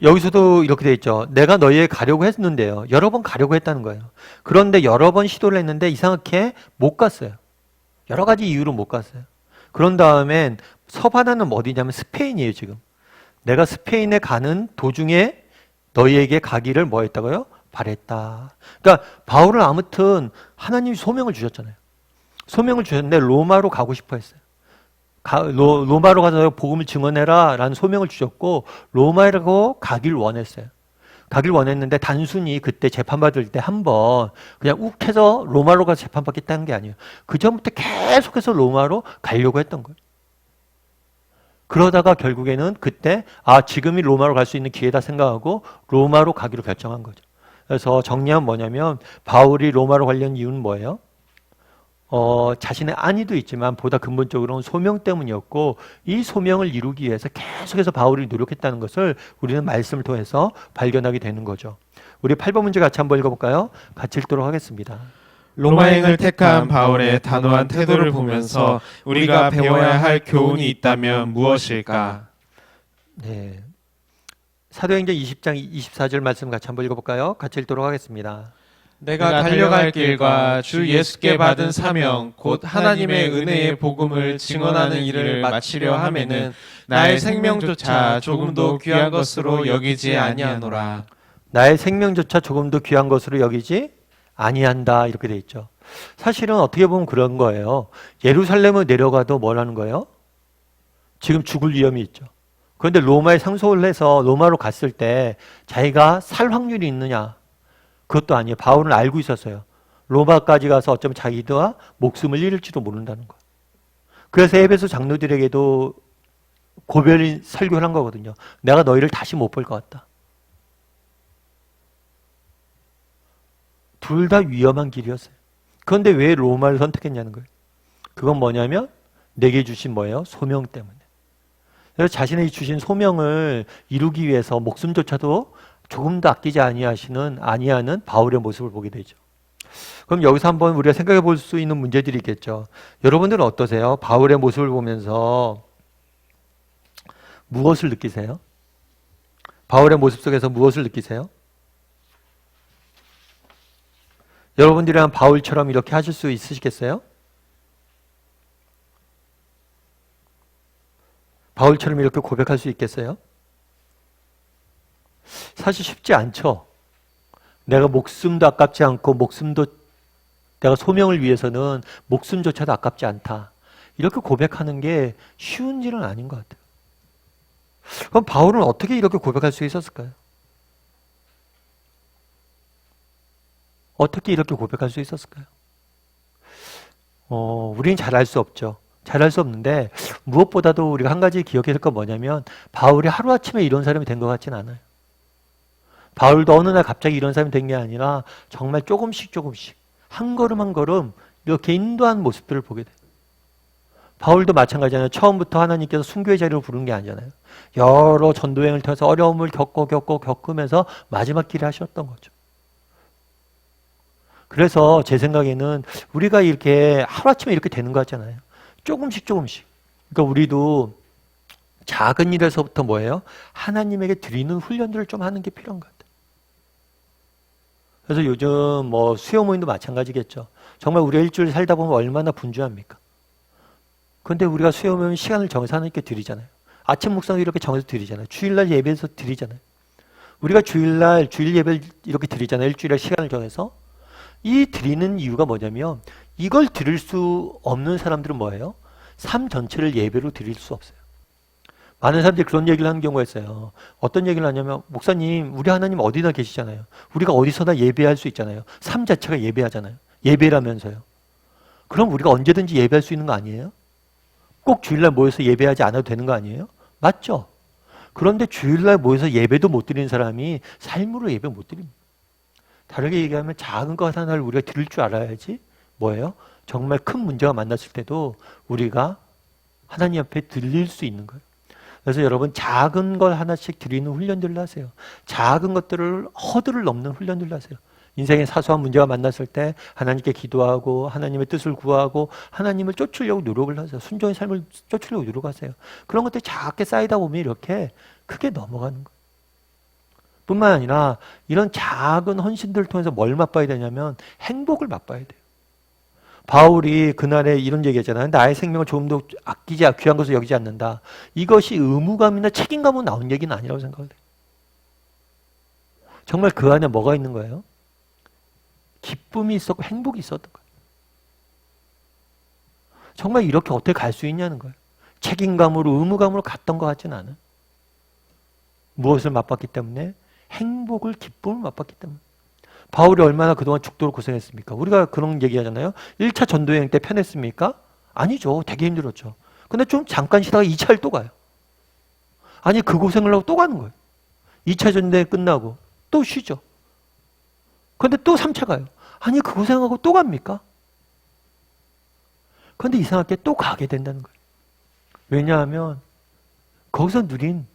여기서도 이렇게 돼 있죠. 내가 너희에게 가려고 했는데요. 여러 번 가려고 했다는 거예요. 그런데 여러 번 시도를 했는데 이상하게 못 갔어요. 여러 가지 이유로 못 갔어요. 그런 다음엔 서바나는 어디냐면 스페인이에요, 지금. 내가 스페인에 가는 도중에 너희에게 가기를 뭐 했다고요? 바랬다. 그러니까 바울은 아무튼 하나님이 소명을 주셨잖아요. 소명을 주셨는데 로마로 가고 싶어 했어요. 로마로 가서 복음을 증언해라 라는 소명을 주셨고 로마로 가길 원했어요. 가길 원했는데 단순히 그때 재판받을 때 한번 그냥 욱 해서 로마로 가서 재판받겠다는 게 아니에요. 그 전부터 계속해서 로마로 가려고 했던 거예요. 그러다가 결국에는 그때 지금이 로마로 갈 수 있는 기회다 생각하고 로마로 가기로 결정한 거죠. 그래서 정리하면 뭐냐면 바울이 로마로 가려는 이유는 뭐예요? 자신의 안위도 있지만 보다 근본적으로는 소명 때문이었고 이 소명을 이루기 위해서 계속해서 바울이 노력했다는 것을 우리는 말씀을 통해서 발견하게 되는 거죠. 우리 8번 문제 같이 한번 읽어볼까요? 같이 읽도록 하겠습니다. 로마행을 택한 바울의 단호한 태도를 보면서 우리가 배워야 할 교훈이 있다면 무엇일까? 네. 사도행전 20장 24절 말씀 같이 한번 읽어볼까요? 같이 읽도록 하겠습니다. 내가 달려갈 길과 주 예수께 받은 사명 곧 하나님의 은혜의 복음을 증언하는 일을 마치려 하면은 나의 생명조차 조금도 귀한 것으로 여기지 아니하노라. 나의 생명조차 조금도 귀한 것으로 여기지 아니한다 이렇게 돼 있죠. 사실은 어떻게 보면 그런 거예요. 예루살렘을 내려가도 뭘 하는 거예요? 지금 죽을 위험이 있죠. 그런데 로마에 상속을 해서 로마로 갔을 때 자기가 살 확률이 있느냐? 그것도 아니에요. 바울은 알고 있었어요. 로마까지 가서 어쩌면 자기가 목숨을 잃을지도 모른다는 거. 그래서 에베소 장로들에게도 고별인 설교를 한 거거든요. 내가 너희를 다시 못 볼 것 같다. 둘 다 위험한 길이었어요. 그런데 왜 로마를 선택했냐는 거예요. 그건 뭐냐면 내게 주신 뭐예요? 소명 때문에. 그래서 자신의 주신 소명을 이루기 위해서 목숨조차도 조금도 아끼지 아니하는 바울의 모습을 보게 되죠. 그럼 여기서 한번 우리가 생각해 볼 수 있는 문제들이 있겠죠. 여러분들은 어떠세요? 바울의 모습을 보면서 무엇을 느끼세요? 바울의 모습 속에서 무엇을 느끼세요? 여러분들이랑 바울처럼 이렇게 하실 수 있으시겠어요? 바울처럼 이렇게 고백할 수 있겠어요? 사실 쉽지 않죠. 내가 목숨도 아깝지 않고 내가 소명을 위해서는 목숨조차도 아깝지 않다. 이렇게 고백하는 게 쉬운 일은 아닌 것 같아요. 그럼 바울은 어떻게 이렇게 고백할 수 있었을까요? 어떻게 이렇게 고백할 수 있었을까요? 우리는 잘 알 수 없죠. 잘 알 수 없는데 무엇보다도 우리가 한 가지 기억해야 될 건 뭐냐면 바울이 하루아침에 이런 사람이 된 것 같지는 않아요. 바울도 어느 날 갑자기 이런 사람이 된 게 아니라 정말 조금씩 한 걸음 한 걸음 이렇게 인도한 모습들을 보게 돼요. 바울도 마찬가지잖아요. 처음부터 하나님께서 순교의 자리로 부른 게 아니잖아요. 여러 전도행을 통해서 어려움을 겪으면서 마지막 길을 하셨던 거죠. 그래서 제 생각에는 우리가 이렇게 하루아침에 이렇게 되는 거 같잖아요. 조금씩. 그러니까 우리도 작은 일에서부터 뭐예요? 하나님에게 드리는 훈련들을 좀 하는 게 필요한 것 같아요. 그래서 요즘 수요 모임도 마찬가지겠죠. 정말 우리가 일주일 살다 보면 얼마나 분주합니까? 그런데 우리가 수요 모임 시간을 정해서 하나님께 드리잖아요. 아침 묵상도 이렇게 정해서 드리잖아요. 주일날 예배에서 드리잖아요. 우리가 주일날 주일 예배를 이렇게 드리잖아요. 일주일에 시간을 정해서. 이 드리는 이유가 뭐냐면 이걸 드릴 수 없는 사람들은 뭐예요? 삶 전체를 예배로 드릴 수 없어요. 많은 사람들이 그런 얘기를 하는 경우가 있어요. 어떤 얘기를 하냐면 목사님 우리 하나님 어디나 계시잖아요. 우리가 어디서나 예배할 수 있잖아요. 삶 자체가 예배하잖아요. 예배라면서요. 그럼 우리가 언제든지 예배할 수 있는 거 아니에요? 꼭 주일날 모여서 예배하지 않아도 되는 거 아니에요? 맞죠? 그런데 주일날 모여서 예배도 못 드리는 사람이 삶으로 예배 못 드립니다. 다르게 얘기하면 작은 것 하나를 우리가 들을 줄 알아야지 뭐예요? 정말 큰 문제가 만났을 때도 우리가 하나님 앞에 들릴 수 있는 거예요. 그래서 여러분 작은 걸 하나씩 드리는 훈련들을 하세요. 작은 것들을 허들을 넘는 훈련들을 하세요. 인생의 사소한 문제가 만났을 때 하나님께 기도하고 하나님의 뜻을 구하고 하나님을 쫓으려고 노력을 하세요. 순종의 삶을 쫓으려고 노력하세요. 그런 것들이 작게 쌓이다 보면 이렇게 크게 넘어가는 거예요. 뿐만 아니라 이런 작은 헌신들을 통해서 뭘 맛봐야 되냐면 행복을 맛봐야 돼요. 바울이 그날에 이런 얘기했잖아요. 나의 생명을 조금도 아끼지 귀한 것을 여기지 않는다. 이것이 의무감이나 책임감으로 나온 얘기는 아니라고 생각해요. 정말 그 안에 뭐가 있는 거예요? 기쁨이 있었고 행복이 있었던 거예요. 정말 이렇게 어떻게 갈 수 있냐는 거예요. 책임감으로 의무감으로 갔던 것 같지는 않아요. 무엇을 맛봤기 때문에? 행복을 기쁨을 맛봤기 때문에. 바울이 얼마나 그동안 죽도록 고생했습니까? 우리가 그런 얘기하잖아요. 1차 전도여행 때 편했습니까? 아니죠. 되게 힘들었죠. 근데 좀 잠깐 쉬다가 2차를 또 가요. 아니 그 고생을 하고 또 가는 거예요. 2차 전도여행 끝나고 또 쉬죠. 근데 또 3차 가요. 아니 그 고생하고 또 갑니까? 그런데 이상하게 또 가게 된다는 거예요. 왜냐하면 거기서 누린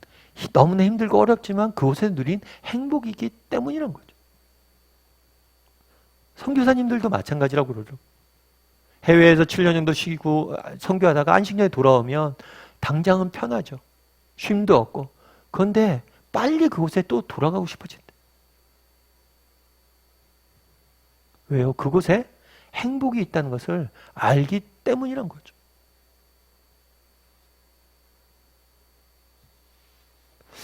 너무나 힘들고 어렵지만 그곳에서 누린 행복이기 때문이란 거죠. 선교사님들도 마찬가지라고 그러죠. 해외에서 7년 정도 쉬고 선교하다가 안식년에 돌아오면 당장은 편하죠. 쉼도 없고. 그런데 빨리 그곳에 또 돌아가고 싶어진다. 왜요? 그곳에 행복이 있다는 것을 알기 때문이란 거죠.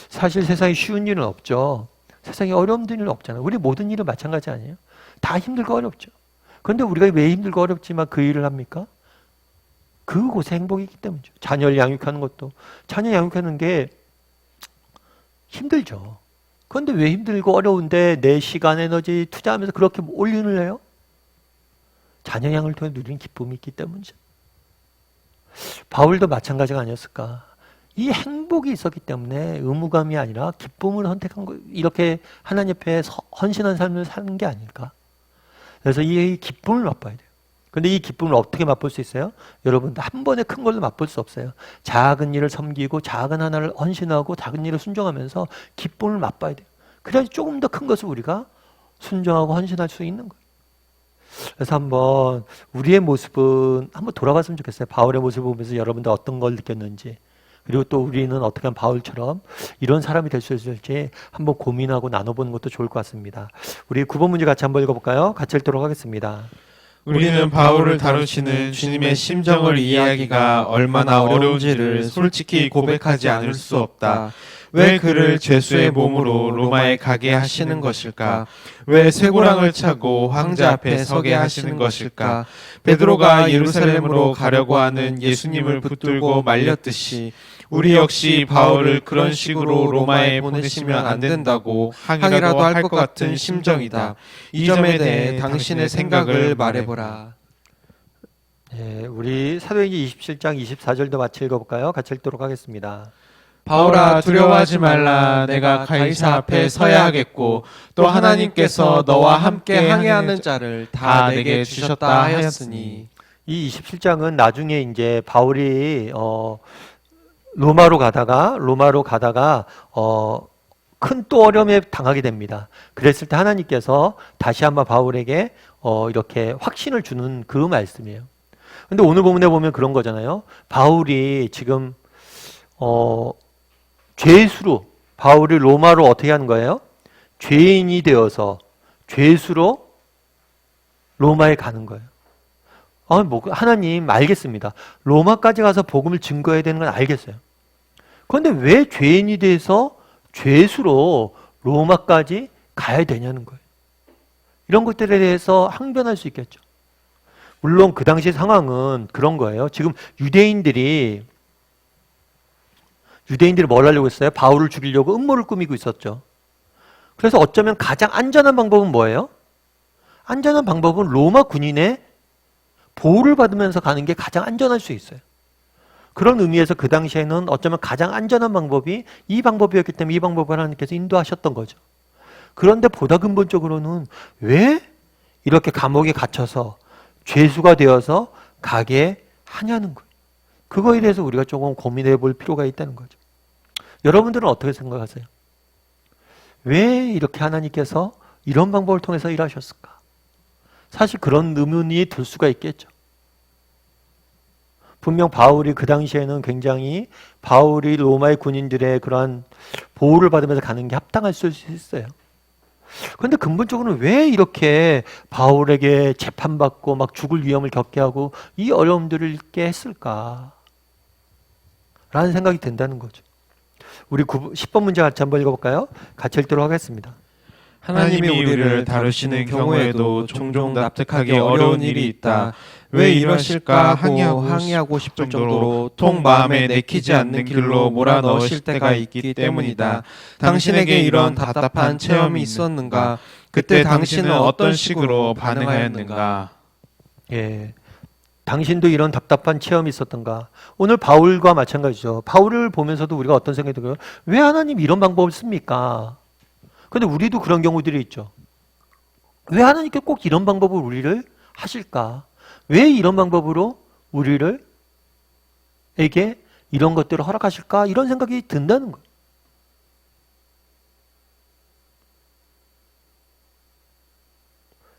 사실 세상에 쉬운 일은 없죠. 세상에 어려운 일은 없잖아요. 우리 모든 일은 마찬가지 아니에요? 다 힘들고 어렵죠. 그런데 우리가 왜 힘들고 어렵지만 그 일을 합니까? 그곳에 행복이 있기 때문이죠. 자녀를 양육하는 것도. 자녀 양육하는 게 힘들죠. 그런데 왜 힘들고 어려운데 내 시간, 에너지 투자하면서 그렇게 올인을 해요? 자녀 양을 통해 누리는 기쁨이 있기 때문이죠. 바울도 마찬가지가 아니었을까? 이 행복이 있었기 때문에 의무감이 아니라 기쁨을 선택한 거, 이렇게 하나님 앞에 헌신한 삶을 사는 게 아닐까? 그래서 이 기쁨을 맛봐야 돼요. 근데 이 기쁨을 어떻게 맛볼 수 있어요? 여러분, 한 번에 큰 걸로 맛볼 수 없어요. 작은 일을 섬기고 작은 하나를 헌신하고 작은 일을 순종하면서 기쁨을 맛봐야 돼요. 그래야지 조금 더 큰 것을 우리가 순종하고 헌신할 수 있는 거예요. 그래서 한번 우리의 모습은 한번 돌아봤으면 좋겠어요. 바울의 모습을 보면서 여러분들 어떤 걸 느꼈는지, 그리고 또 우리는 어떻게 하면 바울처럼 이런 사람이 될 수 있을지 한번 고민하고 나눠보는 것도 좋을 것 같습니다. 우리 9번 문제 같이 한번 읽어볼까요? 같이 읽도록 하겠습니다. 우리는 바울을 다루시는 주님의 심정을 이해하기가 얼마나 어려운지를 솔직히 고백하지 않을 수 없다. 왜 그를 죄수의 몸으로 로마에 가게 하시는 것일까? 왜 쇠고랑을 차고 황제 앞에 서게 하시는 것일까? 베드로가 예루살렘으로 가려고 하는 예수님을 붙들고 말렸듯이 우리 역시 바울을 그런 식으로 로마에 보내시면 안 된다고 항의라도 할 것 같은 심정이다. 이 점에 대해 당신의 생각을 말해보라. 예, 우리 사도행전 27장 24절도 같이 읽어볼까요? 같이 읽도록 하겠습니다. 바울아, 두려워하지 말라. 내가 가이사 앞에 서야 하겠고 또 하나님께서 너와 함께 항해하는 자를 다 내게 주셨다 하였으니. 이 27장은 나중에 이제 바울이 로마로 가다가 큰 또 어려움에 당하게 됩니다. 그랬을 때 하나님께서 다시 한번 바울에게 이렇게 확신을 주는 그 말씀이에요. 근데 오늘 본문에 보면 그런 거잖아요. 바울이 지금 죄수로, 바울이 로마로 어떻게 하는 거예요? 죄인이 되어서 죄수로 로마에 가는 거예요. 하나님 알겠습니다. 로마까지 가서 복음을 증거해야 되는 건 알겠어요. 그런데 왜 죄인이 돼서 죄수로 로마까지 가야 되냐는 거예요. 이런 것들에 대해서 항변할 수 있겠죠. 물론 그 당시 상황은 그런 거예요. 지금 유대인들이 뭘 하려고 했어요? 바울을 죽이려고 음모를 꾸미고 있었죠. 그래서 어쩌면 가장 안전한 방법은 뭐예요? 안전한 방법은 로마 군인의 보호를 받으면서 가는 게 가장 안전할 수 있어요. 그런 의미에서 그 당시에는 어쩌면 가장 안전한 방법이 이 방법이었기 때문에 이 방법을 하나님께서 인도하셨던 거죠. 그런데 보다 근본적으로는 왜 이렇게 감옥에 갇혀서 죄수가 되어서 가게 하냐는 거예요. 그거에 대해서 우리가 조금 고민해 볼 필요가 있다는 거죠. 여러분들은 어떻게 생각하세요? 왜 이렇게 하나님께서 이런 방법을 통해서 일하셨을까? 사실 그런 의문이 들 수가 있겠죠. 분명 바울이 그 당시에는 굉장히 바울이 로마의 군인들의 그러한 보호를 받으면서 가는 게 합당할 수 있어요. 그런데 근본적으로는 왜 이렇게 바울에게 재판받고 막 죽을 위험을 겪게 하고 이 어려움들을 겪게 했을까? 라는 생각이 든다는 거죠. 우리 10번 문제 같이 한번 읽어볼까요? 같이 읽도록 하겠습니다. 하나님이 우리를 다루시는 경우에도 종종 납득하기 어려운 일이 있다. 왜 이러실까 항의하고 싶을 정도로 통 마음에 내키지 않는 길로 몰아넣으실 때가 있기 때문이다. 당신에게 이런 답답한 체험이 있었는가? 그때 당신은 어떤 식으로 반응하였는가? 예, 당신도 이런 답답한 체험이 있었던가? 오늘 바울과 마찬가지죠. 바울을 보면서도 우리가 어떤 생각이 들어요? 왜 하나님 이런 방법을 씁니까? 근데 우리도 그런 경우들이 있죠. 왜 하나님께 꼭 이런 방법을 우리를 하실까? 왜 이런 방법으로 에게 이런 것들을 허락하실까? 이런 생각이 든다는 거예요.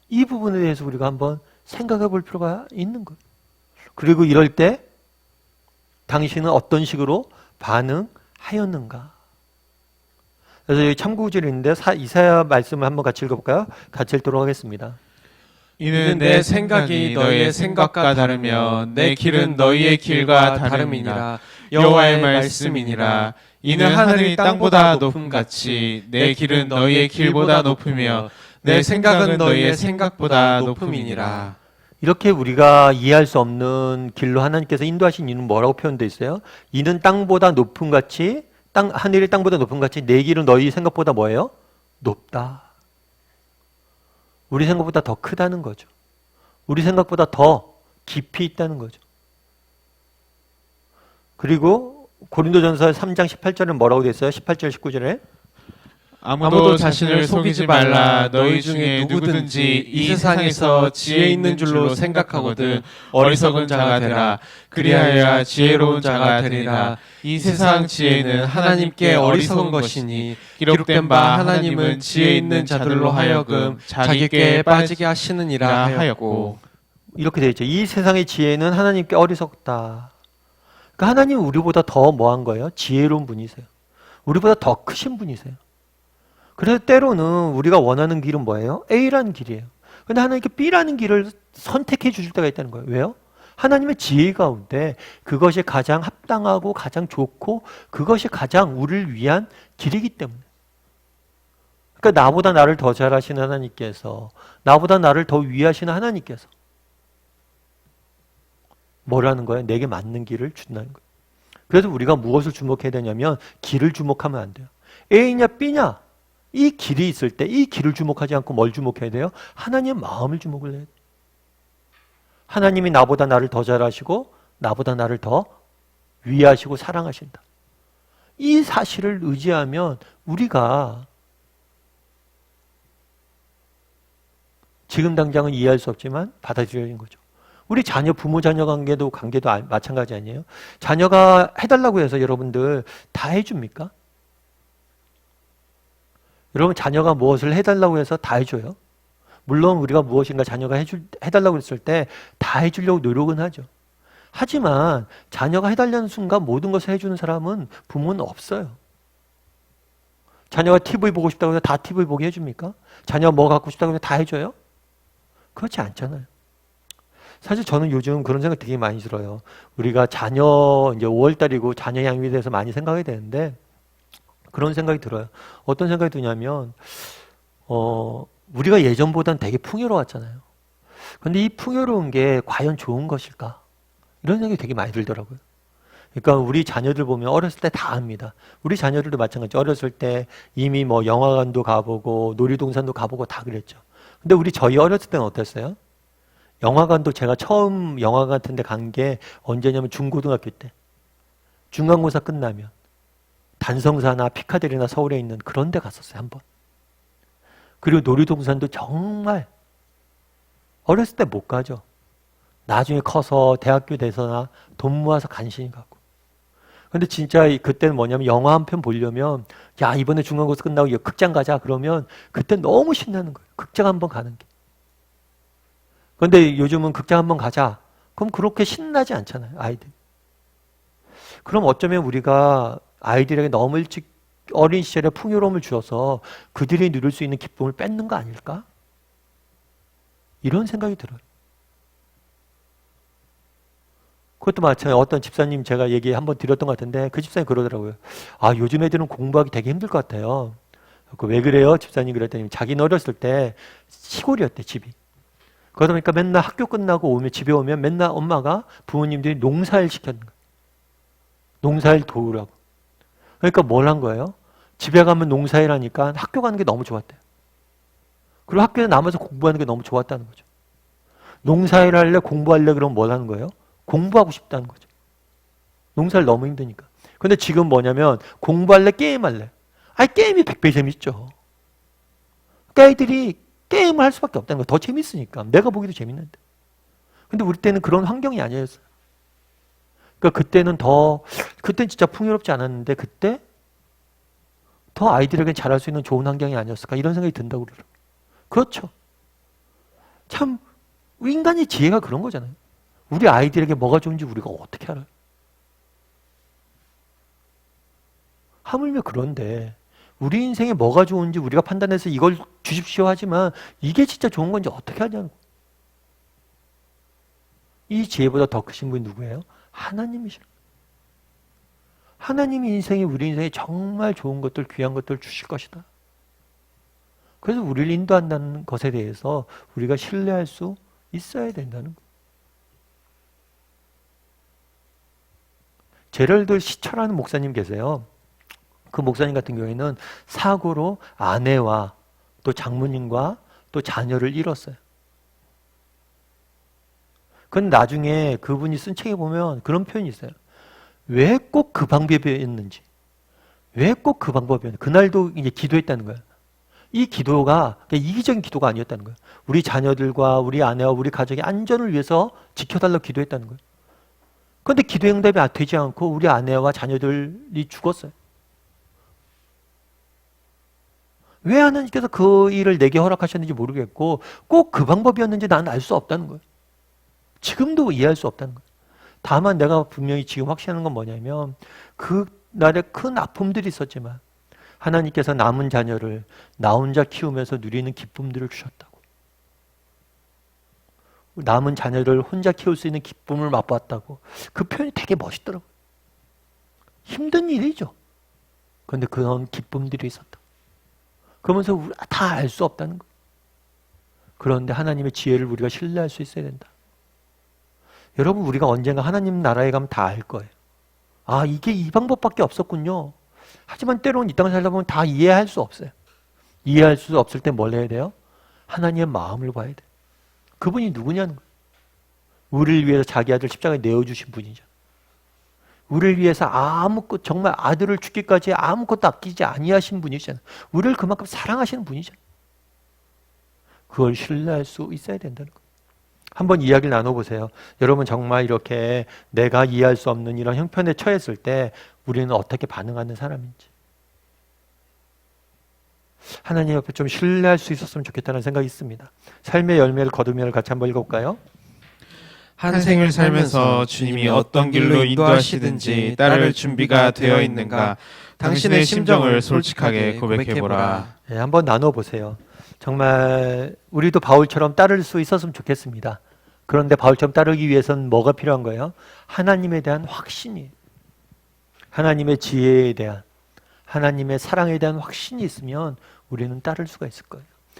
이 부분에 대해서 우리가 한번 생각해 볼 필요가 있는 거예요. 그리고 이럴 때 당신은 어떤 식으로 반응하였는가? 그래서 여기 참고구절이 있는데 이사야 말씀을 한번 같이 읽어볼까요? 같이 읽도록 하겠습니다. 이는 내 생각이 너희의 생각과 다르며 내 길은 너희의 길과 다름이니라. 여호와의 말씀이니라. 이는 하늘이 땅보다 높음 같이 내 길은 너희의 길보다 높으며 내 생각은 너희의 생각보다 높음이니라. 이렇게 우리가 이해할 수 없는 길로 하나님께서 인도하신 이는 뭐라고 표현되어 있어요? 이는 땅보다 높음 같이 하늘이 땅보다 높음 같이 내 길은 너희 생각보다 뭐예요? 높다. 우리 생각보다 더 크다는 거죠. 우리 생각보다 더 깊이 있다는 거죠. 그리고 고린도전서 3장 18절에 뭐라고 되어 있어요? 18절 19절에 아무도 자신을 속이지 말라. 너희 중에 누구든지 이 세상에서 지혜 있는 줄로 생각하거든 어리석은 자가 되라. 그리하여야 지혜로운 자가 되리라. 이 세상 지혜는 하나님께 어리석은 것이니 기록된 바 하나님은 지혜 있는 자들로 하여금 자기께 빠지게 하시느니라 하였고. 이렇게 되어 있죠. 이 세상의 지혜는 하나님께 어리석다. 그러니까 하나님은 우리보다 더 뭐한 거예요? 지혜로운 분이세요. 우리보다 더 크신 분이세요. 그래서 때로는 우리가 원하는 길은 뭐예요? A라는 길이에요. 근데 하나님께 B라는 길을 선택해 주실 때가 있다는 거예요. 왜요? 하나님의 지혜 가운데 그것이 가장 합당하고 가장 좋고 그것이 가장 우리를 위한 길이기 때문에. 그러니까 나보다 나를 더 잘하시는 하나님께서, 나보다 나를 더 위하시는 하나님께서 뭐라는 거예요? 내게 맞는 길을 준다는 거예요. 그래서 우리가 무엇을 주목해야 되냐면 길을 주목하면 안 돼요. A냐 B냐? 이 길이 있을 때 이 길을 주목하지 않고 뭘 주목해야 돼요? 하나님의 마음을 주목을 해야 돼요. 하나님이 나보다 나를 더 잘하시고 나보다 나를 더 위하시고 사랑하신다. 이 사실을 의지하면 우리가 지금 당장은 이해할 수 없지만 받아들여진 거죠. 우리 자녀, 부모 자녀 관계도 마찬가지 아니에요? 자녀가 해달라고 해서 여러분들 다 해줍니까? 여러분 자녀가 무엇을 해달라고 해서 다 해줘요? 물론 우리가 무엇인가 자녀가 해달라고 했을 때 다 해주려고 노력은 하죠. 하지만 자녀가 해달라는 순간 모든 것을 해주는 사람은 부모는 없어요. 자녀가 TV 보고 싶다고 해서 다 TV 보게 해줍니까? 자녀가 뭐 갖고 싶다고 해서 다 해줘요? 그렇지 않잖아요. 사실 저는 요즘 그런 생각 되게 많이 들어요. 우리가 자녀 이제 5월달이고 자녀 양육에 대해서 많이 생각해야 되는데 그런 생각이 들어요. 어떤 생각이 드냐면 우리가 예전보다는 되게 풍요로웠잖아요. 근데 이 풍요로운 게 과연 좋은 것일까? 이런 생각이 되게 많이 들더라고요. 그러니까 우리 자녀들 보면 어렸을 때 다 합니다. 우리 자녀들도 마찬가지. 어렸을 때 이미 뭐 영화관도 가보고 놀이동산도 가보고 다 그랬죠. 근데 저희 어렸을 때는 어땠어요? 영화관도 제가 처음 영화관 같은 데 간 게 언제냐면 중고등학교 때. 중간고사 끝나면 단성사나 피카데리나 서울에 있는 그런 데 갔었어요, 한 번. 그리고 놀이동산도 정말 어렸을 때 못 가죠. 나중에 커서 대학교 돼서나 돈 모아서 간신히 가고. 근데 진짜 그때는 뭐냐면 영화 한 편 보려면 야 이번에 중간고사 끝나고 극장 가자 그러면 그때 너무 신나는 거예요. 극장 한번 가는 게. 그런데 요즘은 극장 한번 가자. 그럼 그렇게 신나지 않잖아요, 아이들. 그럼 어쩌면 우리가 아이들에게 너무 일찍 어린 시절에 풍요로움을 주어서 그들이 누릴 수 있는 기쁨을 뺏는 거 아닐까? 이런 생각이 들어요. 그것도 마찬가지로 어떤 집사님 제가 얘기 한번 드렸던 것 같은데 그 집사님 그러더라고요. 아 요즘 애들은 공부하기 되게 힘들 것 같아요. 왜 그래요? 집사님 그랬더니 자기는 어렸을 때 시골이었대 집이. 그러다 보니까 맨날 학교 끝나고 오면 집에 오면 맨날 엄마가 부모님들이 농사일 시켰는 거예요. 농사일 도우라고. 그러니까 뭘 한 거예요? 집에 가면 농사일 하니까 학교 가는 게 너무 좋았대요. 그리고 학교에 남아서 공부하는 게 너무 좋았다는 거죠. 농사일 할래 공부할래 그러면 뭘 하는 거예요? 공부하고 싶다는 거죠. 농사일 너무 힘드니까. 근데 지금 뭐냐면 공부할래 게임할래. 아니 게임이 100배 재밌죠. 그러니까 애들이 게임을 할 수밖에 없다는 거예요. 더 재밌으니까. 내가 보기도 재밌는데. 근데 우리 때는 그런 환경이 아니었어요. 그러니까 그때는 진짜 풍요롭지 않았는데 그때 더 아이들에게 잘할 수 있는 좋은 환경이 아니었을까 이런 생각이 든다고 그러더라고요. 그렇죠. 참 인간의 지혜가 그런 거잖아요. 우리 아이들에게 뭐가 좋은지 우리가 어떻게 알아요? 하물며 그런데 우리 인생에 뭐가 좋은지 우리가 판단해서 이걸 주십시오 하지만 이게 진짜 좋은 건지 어떻게 하냐는 거예요. 이 지혜보다 더 크신 분이 누구예요? 하나님이시죠. 하나님이 우리 인생에 정말 좋은 것들, 귀한 것들을 주실 것이다. 그래서 우리를 인도한다는 것에 대해서 우리가 신뢰할 수 있어야 된다는 거예요. 제럴드 시처라는 목사님 계세요. 그 목사님 같은 경우에는 사고로 아내와 또 장모님과 또 자녀를 잃었어요. 그런데 나중에 그분이 쓴 책에 보면 그런 표현이 있어요. 왜 꼭 그 방법이었는지, 왜 꼭 그 방법이었는지, 그날도 이제 기도했다는 거예요. 이 기도가 이기적인 기도가 아니었다는 거예요. 우리 자녀들과 우리 아내와 우리 가족의 안전을 위해서 지켜달라고 기도했다는 거예요. 그런데 기도 응답이 되지 않고 우리 아내와 자녀들이 죽었어요. 왜 하나님께서 그 일을 내게 허락하셨는지 모르겠고 꼭 그 방법이었는지 나는 알 수 없다는 거예요. 지금도 이해할 수 없다는 거예요. 다만 내가 분명히 지금 확신하는 건 뭐냐면 그 날에 큰 아픔들이 있었지만 하나님께서 남은 자녀를 나 혼자 키우면서 누리는 기쁨들을 주셨다고. 남은 자녀를 혼자 키울 수 있는 기쁨을 맛봤다고. 그 표현이 되게 멋있더라고요. 힘든 일이죠. 그런데 그런 기쁨들이 있었다. 그러면서 다 알 수 없다는 거예요. 그런데 하나님의 지혜를 우리가 신뢰할 수 있어야 된다. 여러분 우리가 언젠가 하나님 나라에 가면 다 알 거예요. 아 이게 이 방법밖에 없었군요. 하지만 때로는 이 땅을 살다 보면 다 이해할 수 없어요. 이해할 수 없을 때 뭘 해야 돼요? 하나님의 마음을 봐야 돼요. 그분이 누구냐는 거예요. 우리를 위해서 자기 아들 십자가에 내어주신 분이죠. 우리를 위해서 정말 아들을 죽기까지 아무것도 아끼지 아니하신 분이잖아요. 우리를 그만큼 사랑하시는 분이잖아요. 그걸 신뢰할 수 있어야 된다는 거예요. 한번 이야기를 나눠보세요. 여러분 정말 이렇게 내가 이해할 수 없는 이런 형편에 처했을 때 우리는 어떻게 반응하는 사람인지. 하나님 옆에 좀 신뢰할 수 있었으면 좋겠다는 생각이 있습니다. 삶의 열매를 거두면을 같이 한번 읽어볼까요? 한 생을 살면서 주님이 어떤 길로 인도하시든지 따를 준비가 되어 있는가? 당신의 심정을 솔직하게 고백해보라. 네, 한번 나눠보세요. 정말 우리도 바울처럼 따를 수 있었으면 좋겠습니다. 그런데 바울처럼 따르기 위해서는 뭐가 필요한 거예요? 하나님에 대한 확신이, 하나님의 지혜에 대한, 하나님의 사랑에 대한 확신이 있으면 우리는 따를 수가 있을 거예요.